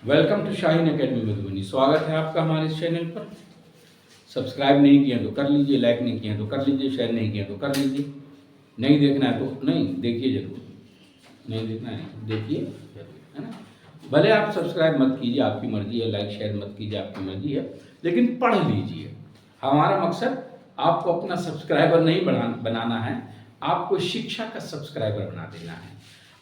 Welcome to Shaheen academy Madhubani. स्वागत है आपका हमारे इस चैनल पर। सब्सक्राइब नहीं किए तो कर लीजिए, लाइक नहीं किए तो कर लीजिए, शेयर नहीं किए तो कर लीजिए। नहीं देखना है तो नहीं देखिए जरूर, नहीं देखना है देखिए जरूर, है ना। भले आप सब्सक्राइब मत कीजिए, आपकी मर्जी है, लाइक शेयर मत कीजिए, आपकी मर्जी है, लेकिन पढ़ लीजिए। हमारा मकसद आपको अपना सब्सक्राइबर नहीं बनाना है, आपको शिक्षा का सब्सक्राइबर बना देना है,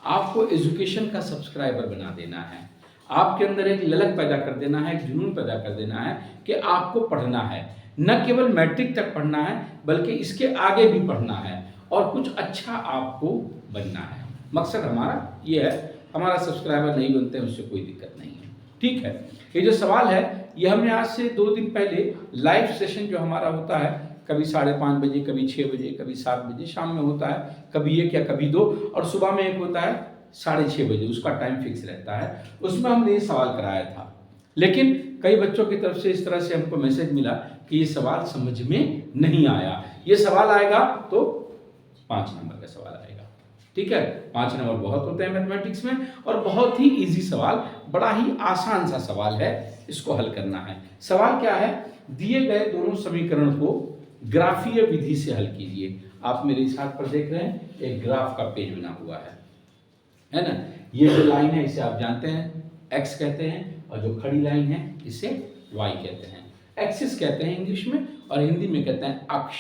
आपको एजुकेशन का सब्सक्राइबर बना देना है, आपके अंदर एक ललक पैदा कर देना है, एक जुनून पैदा कर देना है कि आपको पढ़ना है। न केवल मैट्रिक तक पढ़ना है बल्कि इसके आगे भी पढ़ना है और कुछ अच्छा आपको बनना है। मकसद हमारा ये है। हमारा सब्सक्राइबर नहीं बनते हैं उससे कोई दिक्कत नहीं है, ठीक है। ये जो सवाल है ये हमने आज से 2 दिन पहले लाइव सेशन जो हमारा होता है, कभी 5:30 बजे, कभी 6 बजे, कभी 7 बजे शाम में होता है, कभी 1 या कभी 2, और सुबह में एक होता है 6:30 बजे, उसका टाइम फिक्स रहता है। उसमें हमने ये सवाल कराया था, लेकिन कई बच्चों की तरफ से इस तरह से हमको मैसेज मिला कि ये सवाल समझ में नहीं आया। ये सवाल आएगा तो 5 नंबर का सवाल आएगा, ठीक है। 5 नंबर बहुत होते हैं मैथमेटिक्स में, और बहुत ही इजी सवाल, बड़ा ही आसान सा सवाल है, इसको हल करना है। सवाल क्या है, दिए गए दोनों समीकरण को ग्राफीय विधि से हल कीजिए। आप मेरे इस हाथ पर देख रहे हैं एक ग्राफ का पेज बना हुआ है ना। ये जो लाइन है इसे आप जानते हैं x कहते हैं, और जो खड़ी लाइन है इसे y कहते हैं। एक्सिस कहते हैं इंग्लिश में, और हिंदी में कहते हैं अक्ष।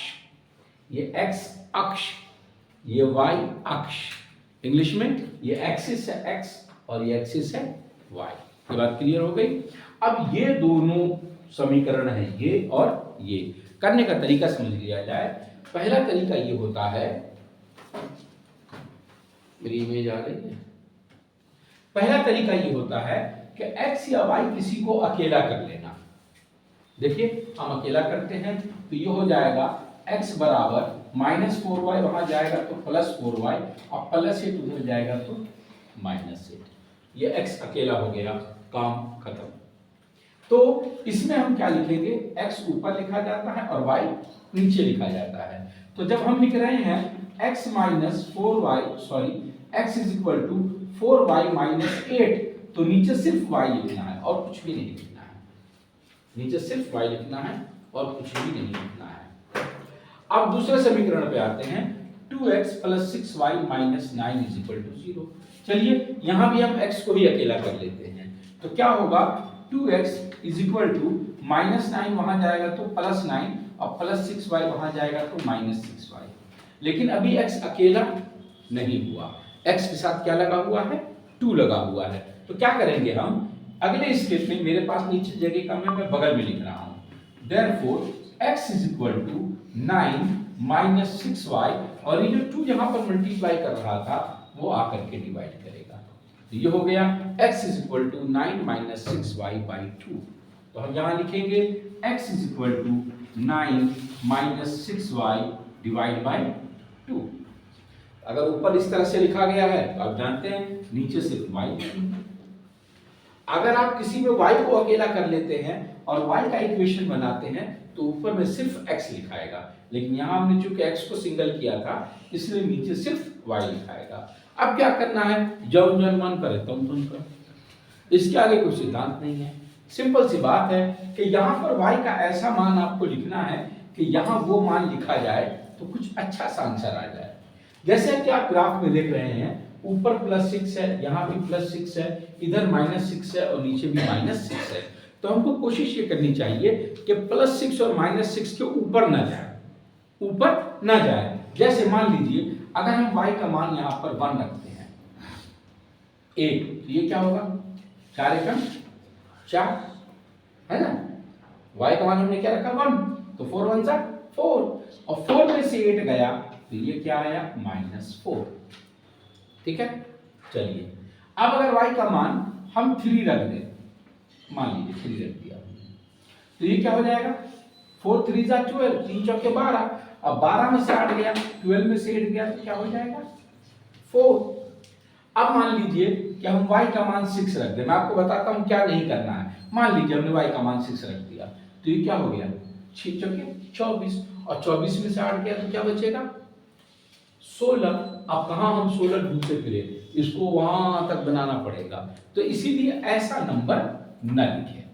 ये x अक्ष, ये y अक्ष। इंग्लिश में ये एक्सिस है x और ये एक्सिस है y। ये बात क्लियर हो गई। अब ये दोनों समीकरण है ये और ये, करने का तरीका समझ लिया जाए। पहला तरीका ये होता है, मेरी इमेज आ रही है। पहला तरीका ये होता है कि x या y किसी को अकेला कर लेना। देखिए हम अकेला करते हैं तो ये हो जाएगा x बराबर -4y, वहां जाएगा तो +4y, और +8 उधर जाएगा तो -8। ये x अकेला हो गया, काम खत्म। तो इसमें हम क्या लिखेंगे, x ऊपर लिखा जाता है और y नीचे लिखा जाता है। तो जब हम लिख रहे हैं x - 4y, x = 4y - 8, तो नीचे सिर्फ y लिखना है और कुछ भी नहीं लिखना है। नीचे सिर्फ y लिखना है और कुछ भी नहीं लिखना है। अब दूसरे समीकरण पे आते हैं, 2x + 6y - 9 = 0। चलिए यहां भी हम x को ही अकेला कर लेते हैं, तो क्या होगा, 2x = -9 वहां जाएगा तो +9, और +6y वहां जाएगा तो -6y। लेकिन अभी x अकेला नहीं हुआ, x के साथ क्या लगा हुआ है, 2 लगा हुआ है। तो क्या करेंगे हम, अगले स्टेप में, मेरे पास नीचे जगह कम है, मैं बगल में लिख रहा हूं। Therefore x = 9 - 6y, और ये जो 2 यहां पर मल्टीप्लाई कर रहा था वो आकर के डिवाइड करेगा। तो ये हो गया x = 9 - 6y/2। तो हम यहां लिखेंगे x = 9 - 6y/2। अगर ऊपर इस तरह से लिखा गया है तो आप जानते हैं नीचे सिर्फ y लिखेंगे। अगर आप किसी में y को अकेला कर लेते हैं और y का इक्वेशन बनाते हैं तो ऊपर में सिर्फ x लिखाएगा, लेकिन यहां हमने चूंकि x को सिंगल किया था इसलिए नीचे सिर्फ y लिखाएगा। अब क्या करना है, जब जन मन करे तुम करो, इसके आगे कोई सिद्धांत नहीं है। सिंपल सी बात है कि यहाँ पर y का ऐसा मान आपको लिखना है कि यहाँ वो मान लिखा जाए तो कुछ अच्छा सा आंसर आ जाए। जैसे कि आप ग्राफ में देख रहे हैं, ऊपर +6 है, यहाँ भी +6 है, इधर -6 है और नीचे भी -6 है। तो हमको कोशिश ये करनी चाहिए कि +6 और -6 के ऊपर ना जाए, ऊपर ना जाए। जैसे मान लीजिए अगर हम y का मान यहाँ पर 1 रखते हैं, 8, तो ये क्या होगा, 4 एकम 4, है ना। y का मान हमने क्या रखा, 1, तो 4 1 जा 4, और 4 में से 8 गया तो ये क्या आया, -4, ठीक है। चलिए अब अगर y का मान हम 3 रख दें, मान लीजिए 3 रख दिया, तो ये क्या हो जाएगा, 4 3 जा 12, 3 चौके 12, अब 12 में से 8 गया, 12 में से 8 गया तो क्या हो जाएगा, 4। अब मान लीजिए कि हम y का मान 6 रख दें। मैं आपको बताता हूं क्या नहीं करना है। मान लीजिए हमने y का मान 6 रख दिया, तो ये क्या हो गया, 6 चौके 24, और 24 में से 8 गया तो क्या बचेगा, 16। अब कहाँ हम 16 ढूंढ से फिरे, इसको वहां तक बनाना पड़ेगा, तो इसीलिए ऐसा नंबर न लिखे,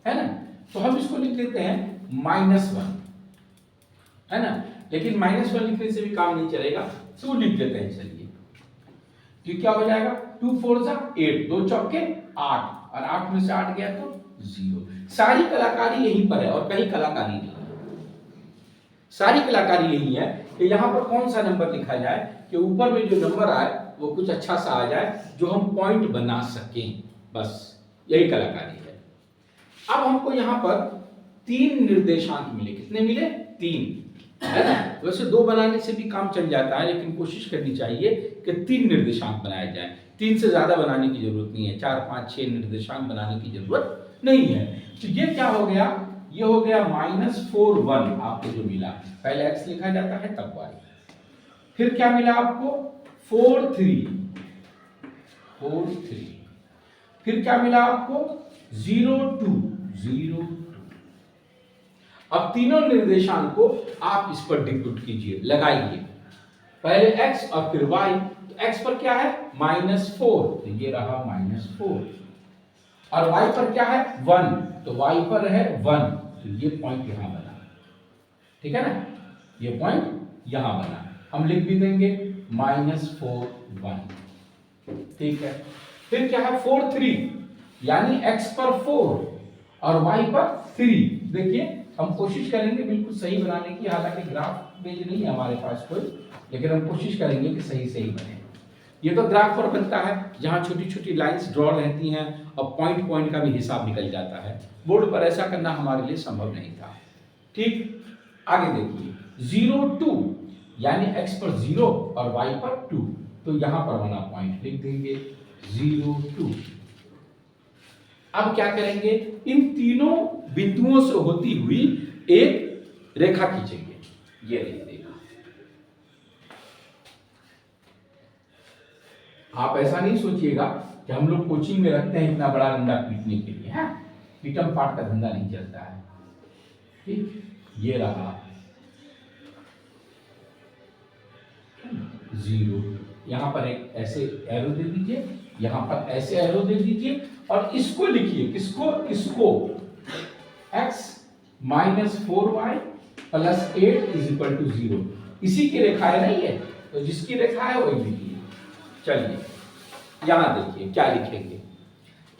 है ना। तो हम इसको लिख देते हैं -1, है ना। लेकिन -1 लिखने से भी काम नहीं चलेगा, 2 लिख देते हैं। चलिए, तो क्या हो जाएगा, 2 4 जा 8, 2 चौके 8, और 8 में से 8 गया तो 0। सारी कलाकारी यहीं पर है और कहीं कलाकारी नहीं है। सारी कलाकारी यही है कि यहाँ पर कौन सा नंबर लिखा जाए कि ऊपर में जो नंबर आए वो कुछ अच्छा सा आ जाए जो हम पॉइंट बना सकें, बस यही कलाकारी है। अब हमको यहाँ पर 3 निर्देशांक मिले। कितने मिले? 3, है ना। वैसे 2 बनाने से भी काम चल जाता है, लेकिन कोशिश करनी चाहिए कि 3 निर्देशांक बनाए जाए। 3 से ज्यादा बनाने की जरूरत नहीं है, 4 5 6 निर्देशांक बनाने की जरूरत नहीं है। तो ये क्या हो गया, ये हो गया -4 1 आपको जो मिला। पहले x लिखा जाता है तब y। फिर क्या मिला आपको, 4 3। फिर क्या मिला आपको, 0 2 0 2। अब तीनों निर्देशांक को आप इस पर डिप्यूट कीजिए, लगाइए। पहले x और फिर y। तो x पर क्या है, -4, तो ये रहा -4, और y पर क्या है, 1, तो y पर है 1, तो ये पॉइंट यहां बना, ठीक है ना। ये पॉइंट यहां बना, हम लिख भी देंगे -4 1, ठीक है। फिर क्या है, 4 3, यानी x पर 4 और y पर 3। देखिए, हम कोशिश करेंगे बिल्कुल सही बनाने की, हालांकि ग्राफ पेज नहीं है हमारे पास कोई, लेकिन हम कोशिश करेंगे कि सही सही बने। ये तो ग्राफ पर बनता है जहां छोटी छोटी लाइंस ड्रॉ रहती हैं और पॉइंट पॉइंट का भी हिसाब निकल जाता है। बोर्ड पर ऐसा करना हमारे लिए संभव नहीं था, ठीक। आगे देखिए, 0 2, यानी x पर 0 और y पर 2, तो यहां पर बना पॉइंट, लिख देंगे 0 2। अब क्या करेंगे, इन तीनों बिंदुओं से होती हुई एक रेखा खींचेंगे, ये रेखा। आप ऐसा नहीं सोचिएगा कि हम लोग कोचिंग में रखते हैं इतना बड़ा डंडा पीटने के लिए, है। पीटम पाट का धंधा नहीं चलता है, ठीक। ये रहा 0, यहां पर एक ऐसे एरो दे दीजिए, यहां पर ऐसे एरो दे दीजिए, और इसको लिखिए, किसको, इसको, x -4y + 8 = 0। इसी की रेखा है ना ये, तो जिसकी रेखा है वही लिखिए। चलिए, यहां देखिए क्या लिखेंगे।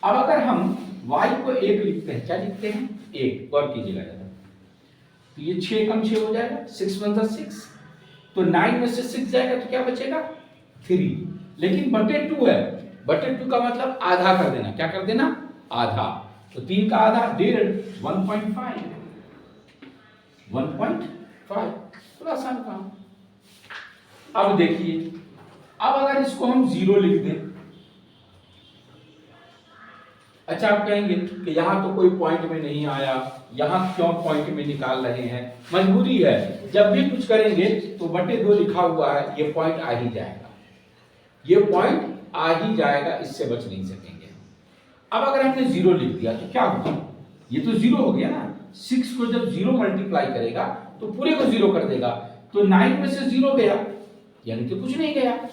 अब अगर हम y को 1 लिखते हैं, क्या लिखते हैं, 1, और कीजिएगा जरा, तो ये 6 कम 6 हो जाएगा, 6 1 6, तो 9 में से 6 जाएगा तो क्या बचेगा, 3। लेकिन बटे 2 है, बटे 2 का मतलब आधा कर देना, क्या कर देना, आधा। तो 3 का आधा 1.5, 1.5, 1.5, थोड़ा आसान काम। अब देखिए, अब अगर इसको हम 0 लिख दें, अच्छा आप कहेंगे कि यहां तो कोई पॉइंट में नहीं आया, यहां क्यों पॉइंट में निकाल रहे हैं, मजबूरी है, जब भी कुछ करेंगे तो बटे 2 लिखा हुआ है, ये पॉइंट आ ही जाएगा, ये पॉइंट आ ही जाएगा, इससे बच नहीं सकेंगे। अब अगर हमने 0 लिख दिया तो क्या होगा, ये तो 0 हो गया ना। 6 को जब 0 मल्टीप्लाई करेगा तो पूरे को 0 कर देगा, तो 9 में से 0 गया, यानी कि कुछ नहीं गया,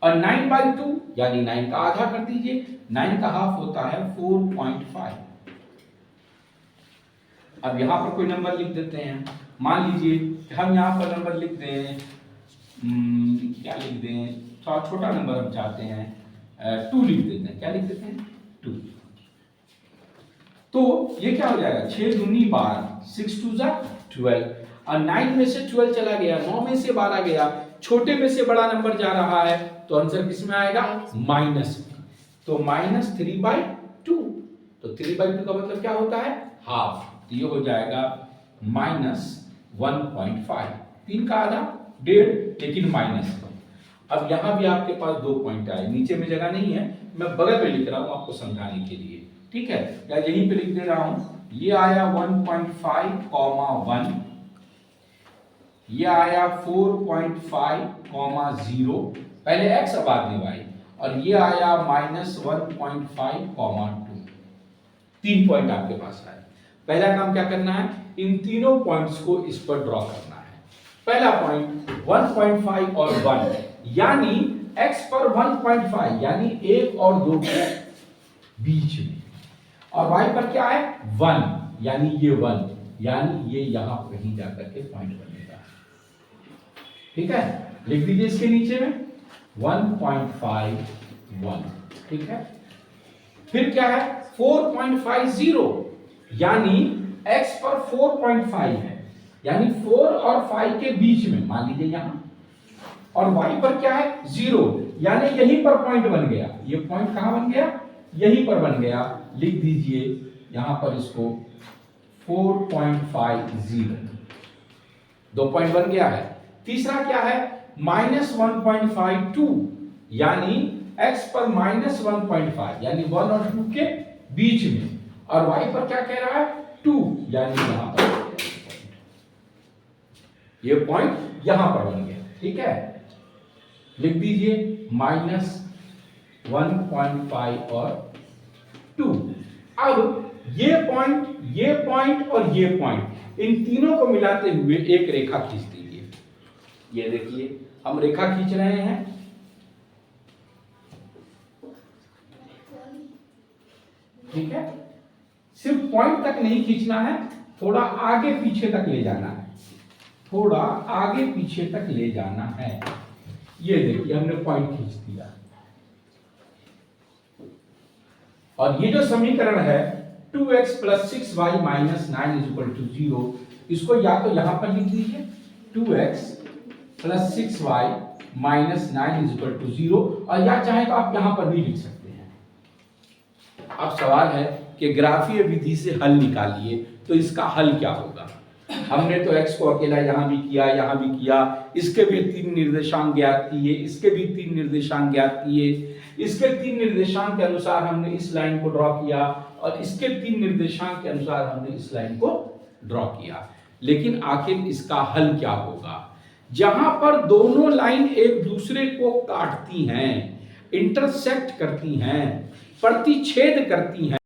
और 9/2 यानी 9 का आधा कर दीजिए, 9 का हाफ होता है 4.5। अब यहां पर कोई नंबर लिख देते हैं, मान लीजिए कि हम यहां पर नंबर लिख दें, क्या लिख दें, थोड़ा छोटा नंबर हम चाहते हैं, 2 लिख देते हैं, क्या लिख देते हैं, 2। तो ये क्या हो जाएगा, 6 दूनी 12, 6 2 12, और 9 में से 12 चला गया, 9 में से 12 गया, छोटे में से बड़ा नंबर जा रहा है, तो आंसर किस में आएगा, माइनस में। तो -3/2, तो 3/2 का मतलब क्या होता है, हाफ, तो ये हो जाएगा -1.5, 3 का आधा 1.5, लेकिन माइनस। अब यहां भी आपके पास 2 पॉइंट आए, नीचे में जगह नहीं है, मैं बगल में लिख रहा हूं आपको समझाने के लिए, ठीक है, या यहीं पे लिख दे रहा हूं, ये आया 1.5, 1, ये आया 4.5, 0, पहले x अब बाद में y, और ये आया -1.5, 2। 3 पॉइंट आपके पास आए। पहला काम क्या करना है, इन तीनों पॉइंट्स को इस पर ड्रॉ करना है। पहला पॉइंट 1.5 और 1, यानी x पर 1.5 यानी 1 और 2 के बीच में, और y पर क्या है 1 यानी ये 1, यानी ये यहां कहीं जाकर के पॉइंट बनेगा। ठीक है, लिख दीजिए इसके नीचे में 1.51। ठीक है, फिर क्या है 4.50, यानी x पर 4.5 है, यानी 4 और 5 के बीच में मान लीजिए यहां, और y पर क्या है 0, यानी यहीं पर पॉइंट बन गया। ये पॉइंट कहां बन गया, यहीं पर बन गया। लिख दीजिए यहां पर इसको 4.50, 2 पॉइंट बन गया है। तीसरा क्या है -1.52, यानी x पर -1.5 यानी 1 और 2 के बीच में, और y पर क्या कह रहा है 2, यानी यहां पर ये पॉइंट यहां पर बन गया। ठीक है, लिख दीजिए -1.5 और 2। अब ये पॉइंट और ये पॉइंट, इन तीनों को मिलाते हुए एक रेखा खींच दीजिए। ये देखिए हम रेखा खींच रहे हैं। ठीक है, सिर्फ पॉइंट तक नहीं खींचना है, थोड़ा आगे पीछे तक ले जाना है, थोड़ा आगे पीछे तक ले जाना है। ये देखिए हमने पॉइंट खींच दिया, और ये जो समीकरण है 2x + 6y - 9 = 0, इसको या तो यहां पर लिख लीजिए 2x + 6y - 9 = 0, और या चाहे तो आप यहां पर भी लिख सकते हैं। अब सवाल है कि ग्राफीय विधि से हल निकालिए, तो इसका हल क्या होगा। हमने तो x को अकेला यहां भी किया, यहां भी किया, इसके भी 3 निर्देशांक ज्ञात किए, इसके भी 3 निर्देशांक ज्ञात किए, इसके 3 निर्देशांक के अनुसार हमने इस लाइन को ड्रॉ किया, और इसके 3 निर्देशांक के अनुसार हमने इस लाइन को ड्रॉ किया। लेकिन आखिर इसका हल क्या होगा। जहां पर दोनों लाइन एक दूसरे को काटती हैं, इंटरसेक्ट करती हैं, प्रतिच्छेद करती हैं,